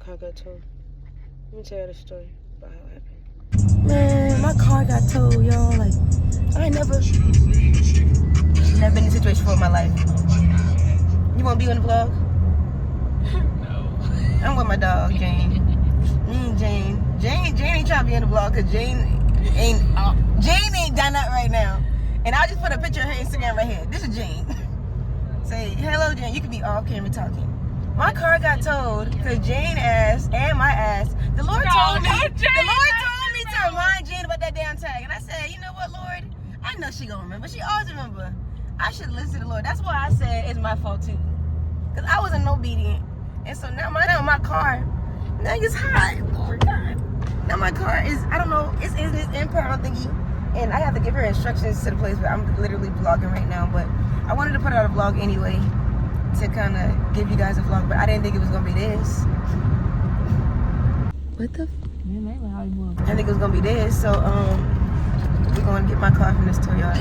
car got towed. Let me tell you the story about how it happened. Man, my car got towed, y'all. Like, I ain't never been in a situation before in my life. You want to be on the vlog? No. I'm with my dog, Jane. Me and Jane. Jane ain't trying to be in the vlog because Jane ain't done that right now. And I'll just put a picture of her Instagram right here. This is Jane. Say, hello, Jane. You can be off camera talking. My car got towed because Jane asked, and my ass, the Lord told me to remind Jane about that damn tag. And I said, you know what, Lord? I know she gonna remember. She always remember. I should listen to the Lord. That's why I said it's my fault too. Because I wasn't obedient. And so now my car, now it's hot. Lord God. Now my car is, I don't know, it's this impound thingy. And I have to give her instructions to the place, but I'm literally vlogging right now. But I wanted to put out a vlog anyway to kind of give you guys a vlog, but I didn't think it was going to be this. What the? I didn't think it was going to be this, so we're going to get my car from this tow yard.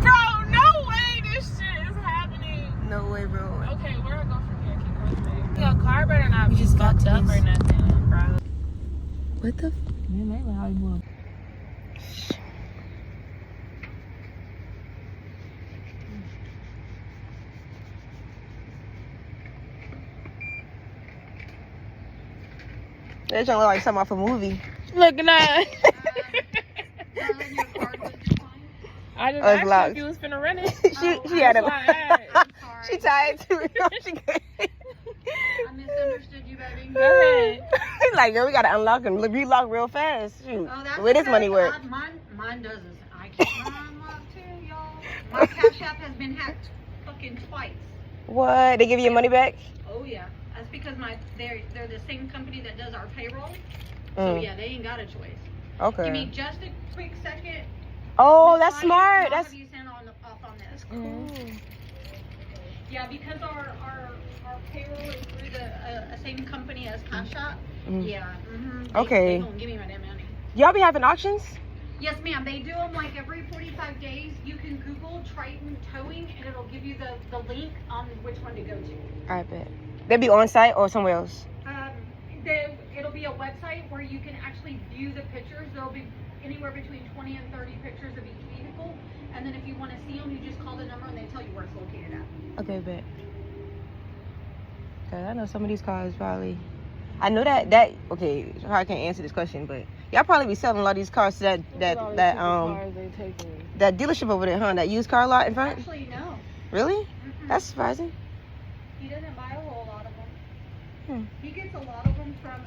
Bro, no way this shit is happening. No way, bro. Okay, where I go from here? Keep going, baby. Your car better not be just fucked got up this. or nothing, bro. What the? That don't look like something off a movie. Look at that. I just asked vlog. you if you was finna run it. she had a. Sorry. She tired too. She good. I misunderstood you, baby. Go ahead. Like, girl, we gotta unlock and relock real fast. Shoot. Oh, that's Where this okay. money work? Mine doesn't. I keep mine unlocked too, y'all. My Cash App has been hacked fucking twice. What? They give you your money back? Oh yeah, that's because they're the same company that does our payroll. So yeah, they ain't got a choice. Okay. Give me just a quick second. Oh, Miss that's Maya, smart. I'll That's have you send off on this. cool. Yeah, because our payroll is through the same company as Cash App. Mhm. Yeah. Okay. They don't give me my damn money. Y'all be having auctions? Yes, ma'am. They do them like every 45 days. You can Google Triton Towing, and it'll give you the link on which one to go to. I bet. They be on site or somewhere else? It'll be a website where you can actually view the pictures. There'll be anywhere between 20 and 30 pictures of each vehicle. And then if you want to see them, you just call the number and they tell you where it's located at. Okay, bet. Cause I know some of these cars probably. I know that okay, I can't answer this question, but y'all probably be selling a lot of these cars to that dealership over there, huh? That used car lot in front? Actually, no. Really? That's surprising. He doesn't buy a whole lot of them. He gets a lot of them from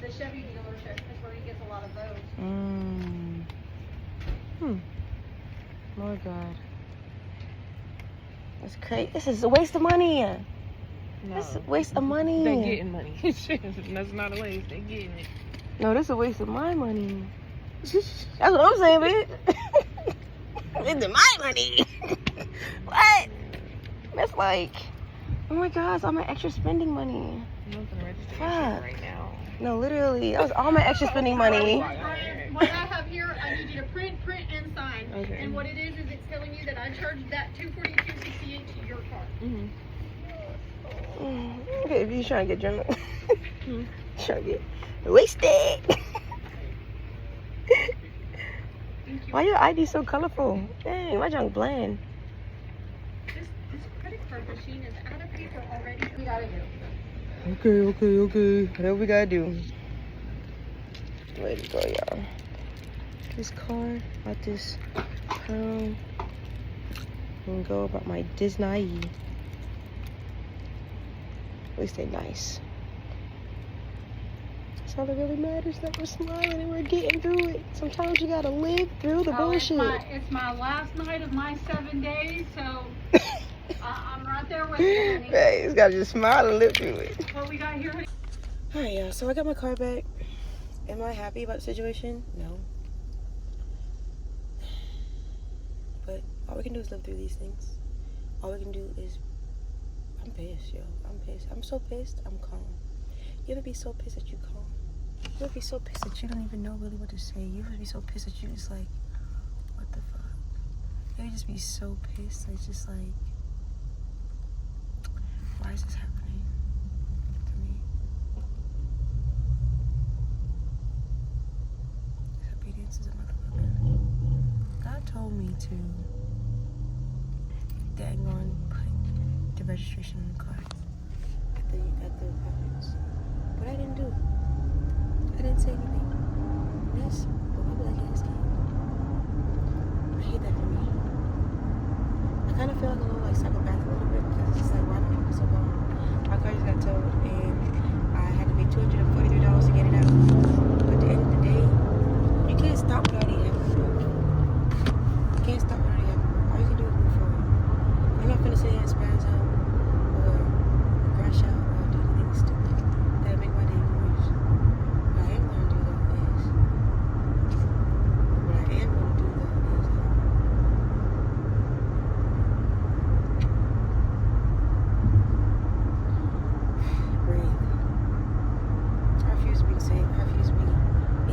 the Chevy dealership is where he gets a lot of those. Oh God. That's crazy. This is a waste of money. No. This is a waste of money. They getting money. That's not a waste. They getting it. No, this is a waste of my money. That's what I'm saying, bitch. It's my money. What? That's like, oh my gosh, all my extra spending money. Fuck. Right now. No, literally, that was all my extra spending money. What I have here, I need you to print, and sign. Okay. And what it is it's telling you that I charged that $242.68 to your car. Okay, if you're trying to get drunk, trying to get wasted. Why your ID so colorful? Dang, my junk bland. This credit card machine is out of paper already. We gotta do. Okay. Whatever we gotta do. Ready to go, y'all. This car, about this pound. And go about my Disney. At least they're nice. That's all that really matters, that we're smiling and we're getting through it. Sometimes you gotta live through the bullshit. It's my last night of my 7 days, so I'm right there with you, honey. Right, you gotta just smile and live through it. What we got here, honey? Alright, y'all, so I got my car back. Am I happy about the situation? No. But all we can do is live through these things. All we can do is, I'm pissed, yo. I'm pissed. I'm so pissed, I'm calm. You ever be so pissed that you calm? You ever be so pissed that you don't even know really what to say? You ever be so pissed that you just like, what the fuck? You ever just be so pissed that it's just like, Why is this happening to me? Disobedience is a motherfucker. God told me to dang on put the registration in the car at the apartments. But I didn't do it. I didn't say anything. Yes, but maybe like yes, I hate that for me. I kind of feel like a little like psychopath a little bit because it's just like, why do I feel so long? My car just got towed and I had to pay $243 to get it out. But at the end of the day, you can't stop what already happened. You can't stop what already happened. All you can do is move forward. I'm not gonna sit here and spaz out or crash out or do anything stupid that'll make my day worse. What I am gonna do though is breathe. I refuse to be the same. I refuse to be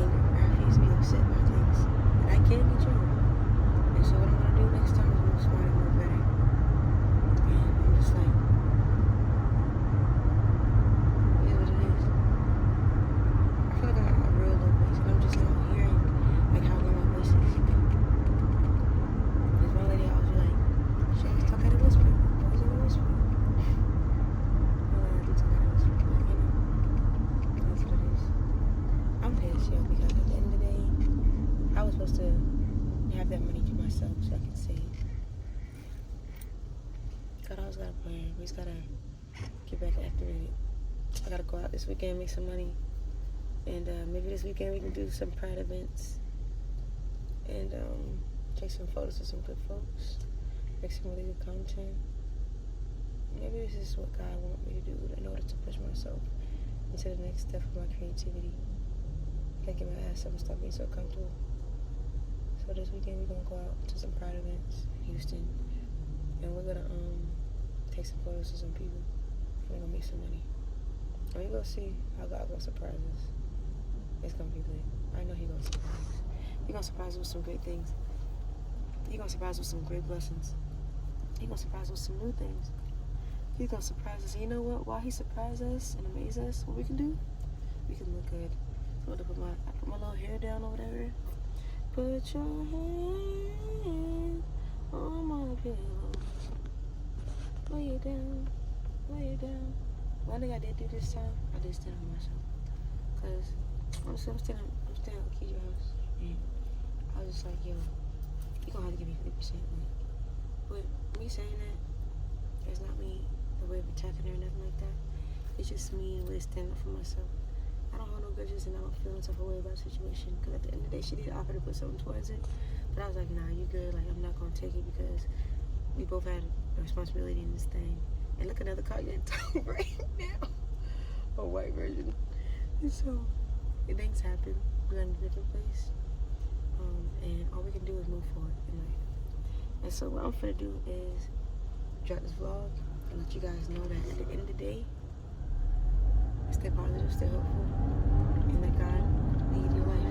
angry. I refuse to be upset by things that I can't control. And so what I'm gonna do next time is move smarter, move better. And I'm just like, it is what it is. I feel like I got a real low voice, and I'm just not hearing like how low my voice is. There's one lady I was like, she always talk at a whisper. Always in a whisper. I do talk at a whisper, but you know, that's what it is. I'm pissed, yo, because at the end of the day, I was supposed to have that money to myself so I can save. God always got a plan. We just gotta get back activated. I gotta go out this weekend, make some money. And maybe this weekend we can do some pride events. And take some photos of some good folks. Make some really good content. Maybe this is what God wants me to do in order to push myself into the next step of my creativity. I gotta get my ass up and stop being so comfortable. So this weekend we're gonna go out to some pride events in Houston. And we're gonna take some photos of some people. We're gonna make some money. And we're gonna see how God gonna surprise us. It's gonna be good. I know He's gonna surprise us. He's gonna surprise us with some great things. He's gonna surprise us with some great blessings. He's gonna surprise us with some new things. He's gonna surprise us. And you know what? While He surprises us and amazes us, what we can do? We can look good. So I put my little hair down or whatever. Put your hand on my pillow. Lay it down. Lay it down. One thing I did do this time, I did stand for myself. Cause I'm staying at Lakeisha's house, and I was just like, yo, you gonna have to give me 50%. But me saying that, it's not me the way of attacking her or nothing like that. It's just me and way of standing up for myself. I don't hold no grudges and I don't feel no type of way about the situation. Cause at the end of the day, she did offer to put something towards it, but I was like, nah, you good. Like I'm not gonna take it because we both had a responsibility in this thing. And look, another car getting towed right now. A white version. And so, things happen. We're in a different place. And all we can do is move forward in life. And so what I'm gonna do is drop this vlog and let you guys know that at the end of the day, stay positive, stay hopeful, and let God lead your life.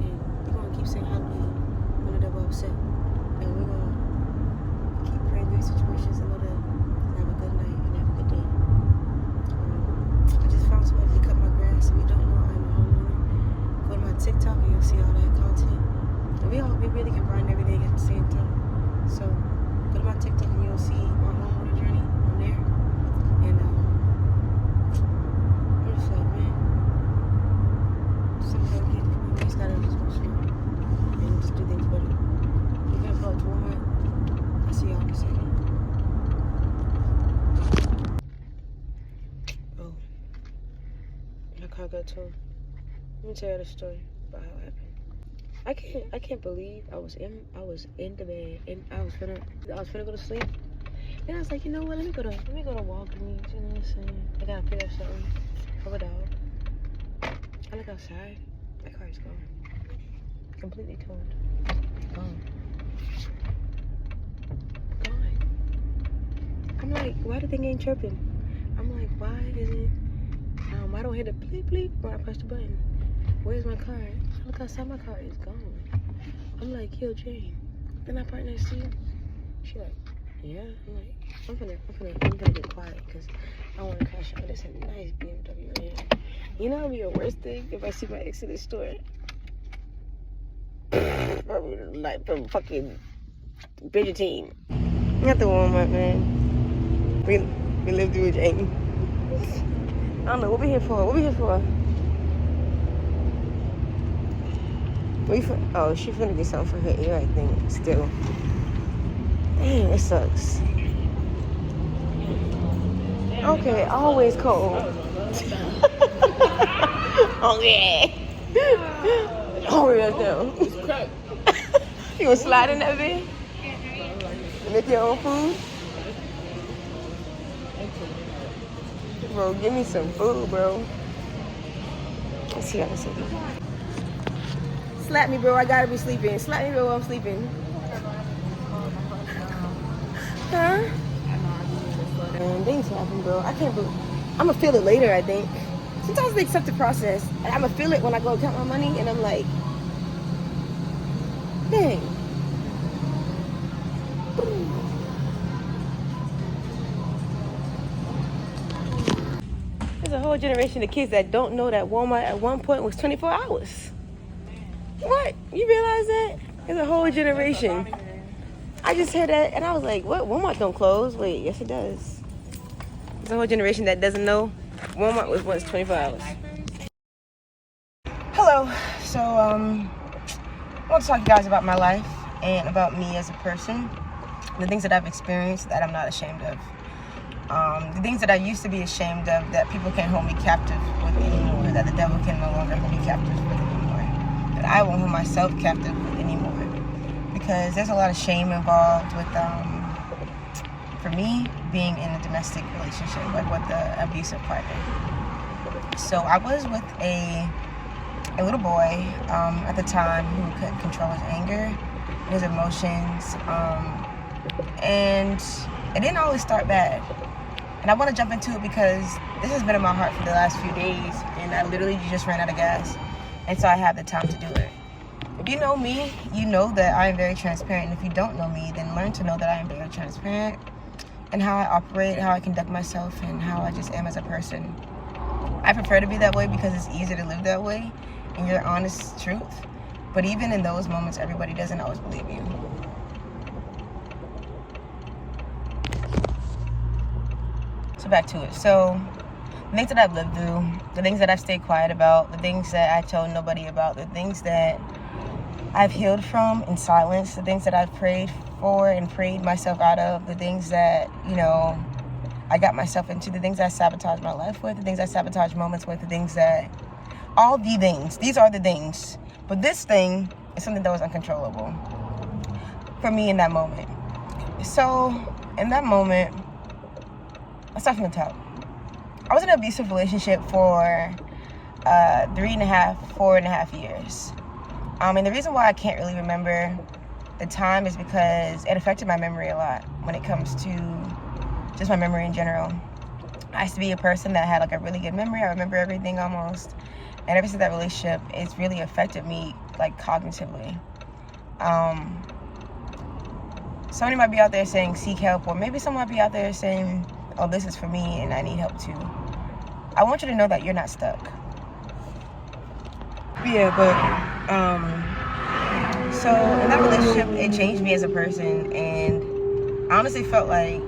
And we're gonna keep saying hallelujah when the devil upset. And we're gonna keep praying through situations in order to have a good night and have a good day. I just found somebody to cut my grass. If you don't know, I'm a homeowner. Go to my TikTok and you'll see all that content. And we really can grind everything at the same time. So go to my TikTok and you'll see my homeowner journey on there. And I'm just like, man, sometimes we just gotta just go slow and just do things better. We're gonna go to Walmart. I'll see y'all in a second. Oh, my car got towed. Let me tell you the story about how it happened. I can't believe I was in the bed and I was finna go to sleep. Then I was like, you know what? Let me go to Walgreens. You know what I'm saying? I gotta pick up something for a dog. I look outside. My car is gone. Completely towed. Gone. I'm like, why the thing ain't chirping? I'm like, why is it? I don't hear the bleep bleep when I press the button. Where's my car? I look outside, my car is gone. I'm like, yo, Jane, then I park next to you. She like, Yeah, I'm gonna get quiet because I want to crash out this nice BMW right here. You know, it'd be the worst thing if I see my ex in the store. Probably like from fucking Bridgerton. Not the Walmart, man. We live through it, Jane. I don't know what we here for. What we here for? Oh, she finna get something for her ear, I think. Still. Damn, it sucks. Okay, always cold. Oh yeah. Oh yeah, down. You gonna slide in that bed? Make your own food? Bro, give me some food, bro. Let's see how this is. Slap me, bro. I gotta be sleeping. Slap me, bro, while I'm sleeping. Huh? Man, things happen, bro. I can't believe. I'm gonna feel it later, I think. Sometimes they accept the process. I'm gonna feel it when I go count my money, and I'm like, dang. There's a whole generation of kids that don't know that Walmart at one point was 24 hours. What? You realize that? There's a whole generation. I just heard that, and I was like, what? Walmart don't close? Wait, yes it does. There's a whole generation that doesn't know Walmart was once 24 hours. Hello. So, I want to talk to you guys about my life and about me as a person. The things that I've experienced that I'm not ashamed of. The things that I used to be ashamed of that people can't hold me captive with anymore. That the devil can no longer hold me captive with anymore. That I won't hold myself captive with anymore. Because there's a lot of shame involved with, for me, being in a domestic relationship, like with the abusive partner. So I was with a little boy at the time who couldn't control his anger, his emotions, and it didn't always start bad. And I want to jump into it because this has been in my heart for the last few days, and I literally just ran out of gas, and so I have the time to do it. If you know me, you know that I am very transparent, and if you don't know me, then learn to know that I am very transparent and how I operate, how I conduct myself, and how I just am as a person. I prefer to be that way because it's easier to live that way in your honest truth. But even in those moments, everybody doesn't always believe you. So back to it. So the things that I've lived through, the things that I've stayed quiet about, the things that I told nobody about, the things that I've healed from in silence, the things that I've prayed for and prayed myself out of, the things that, you know, I got myself into, the things I sabotaged my life with, the things I sabotaged moments with, the things that, all the things, these are the things. But this thing is something that was uncontrollable for me in that moment. So in that moment, let's start from the top. I was in an abusive relationship for 4.5 years. And the reason why I can't really remember the time is because it affected my memory a lot when it comes to just my memory in general. I used to be a person that had like a really good memory. I remember everything almost. And ever since that relationship, it's really affected me like cognitively. Somebody might be out there saying seek help, or maybe someone might be out there saying, oh, this is for me and I need help too. I want you to know that you're not stuck. Yeah, but so in that relationship, it changed me as a person, and I honestly felt like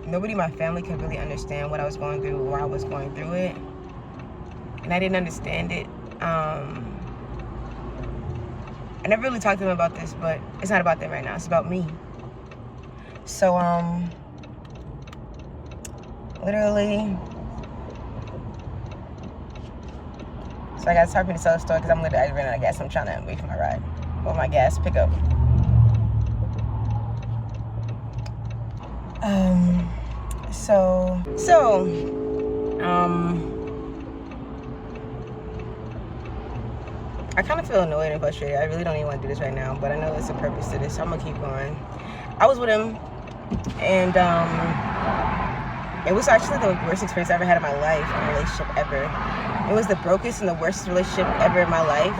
nobody in my family could really understand what I was going through, why I was going through it, and I didn't understand it. I never really talked to them about this, but it's not about them right now, it's about me. So literally, so I got to start me to tell the story because I ran out of gas. I'm trying to wait for my ride. Or my gas pickup. I kind of feel annoyed and frustrated. I really don't even want to do this right now, but I know there's a purpose to this, so I'm gonna keep going. I was with him, and it was actually the worst experience I ever had in my life, in a relationship ever. It was the brokest and the worst relationship ever in my life,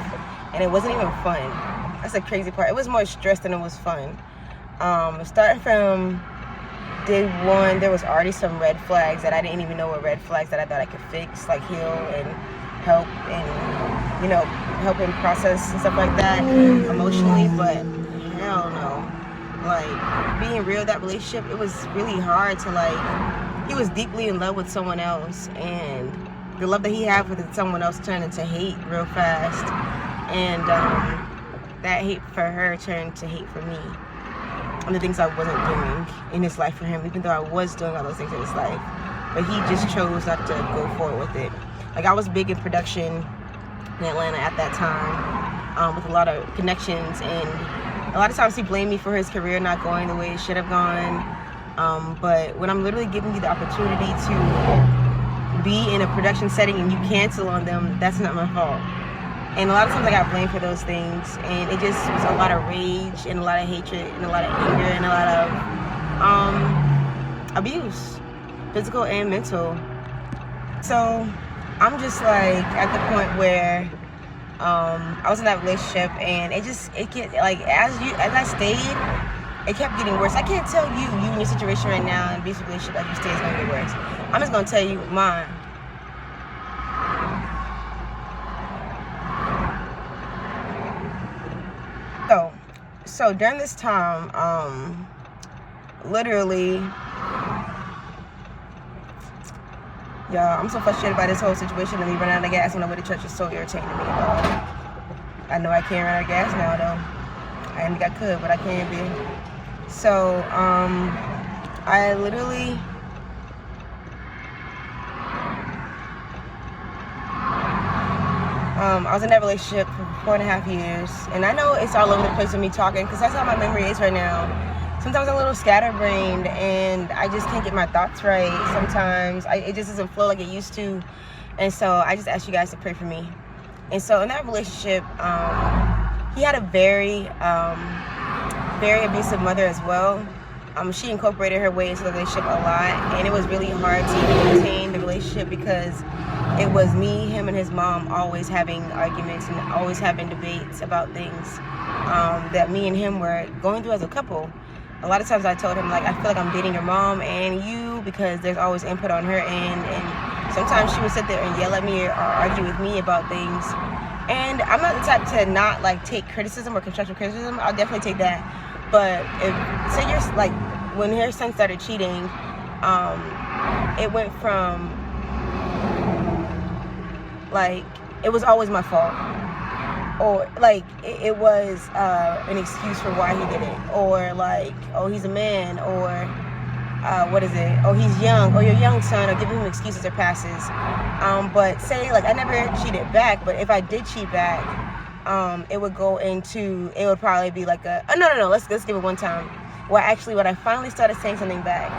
and it wasn't even fun. That's the crazy part. It was more stress than it was fun. Starting from day one, there was already some red flags that I didn't even know were red flags that I thought I could fix, like heal and help and, you know, help him process and stuff like that emotionally. But hell no. Like, being real, that relationship, it was really hard to, like, he was deeply in love with someone else, and the love that he had for someone else turned into hate real fast. And that hate for her turned to hate for me. And the things I wasn't doing in his life for him, even though I was doing all those things in his life. But he just chose not to go forward with it. Like, I was big in production in Atlanta at that time, with a lot of connections, and a lot of times he blamed me for his career not going the way it should have gone. But when I'm literally giving you the opportunity to be in a production setting and you cancel on them, that's not my fault. And a lot of times I got blamed for those things, and it just was a lot of rage and a lot of hatred and a lot of anger and a lot of abuse, physical and mental. So I'm just like at the point where I was in that relationship, and it get like as I stayed, it kept getting worse. I can't tell you in your situation right now in an abusive relationship that you stay is gonna get worse. I'm just gonna tell you mine. So during this time, literally, y'all, I'm so frustrated by this whole situation, and me running out of gas on the way to church is so irritating to me. I know I can't run out of gas now, though. I think I could, but I can't be. So, I literally, I was in that relationship for 4.5 years, and I know it's all over the place with me talking, because that's how my memory is right now. Sometimes I'm a little scatterbrained, and I just can't get my thoughts right. Sometimes it just doesn't flow like it used to, and so I just ask you guys to pray for me. And so in that relationship, he had a very abusive mother as well. She incorporated her way into the relationship a lot, and it was really hard to maintain the relationship because it was me, him, and his mom always having arguments and always having debates about things that me and him were going through as a couple. A lot of times I told him, like, I feel like I'm dating your mom and you because there's always input on her end, and sometimes she would sit there and yell at me or argue with me about things. And I'm not the type to not, like, take criticism or constructive criticism. I'll definitely take that. But if, say you're, like, when her son started cheating, it went from, like, it was always my fault, or like it was an excuse for why he did it, or like, oh, he's a man, or what is it, oh, he's young, or your young son, or giving him excuses or passes. But say, like, I never cheated back, but if I did cheat back, it would go into, it would probably be like a, oh, no, let's give it one time. Well, actually, when I finally started saying something back,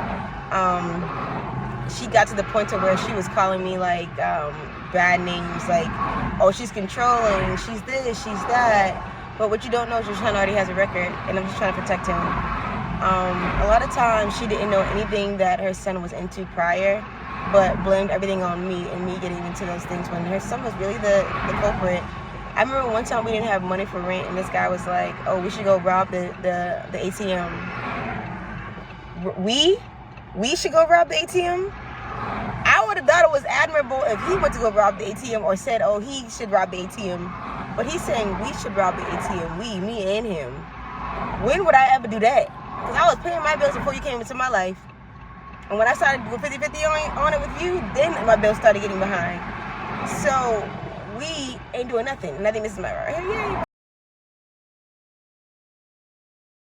she got to the point to where she was calling me, like, bad names, like, oh, she's controlling, she's this, she's that. But what you don't know is your son already has a record, and I'm just trying to protect him. A lot of times she didn't know anything that her son was into prior, but blamed everything on me and me getting into those things when her son was really the culprit. I remember one time we didn't have money for rent, and this guy was like, oh, we should go rob the ATM. We should go rob the ATM? I would have thought it was admirable if he went to go rob the ATM or said, oh, he should rob the ATM. But he's saying we should rob the ATM, me and him. When would I ever do that? Because I was paying my bills before you came into my life. And when I started to go 50-50 on it with you, then my bills started getting behind. So we ain't doing nothing. And I think this is my right here. Yay.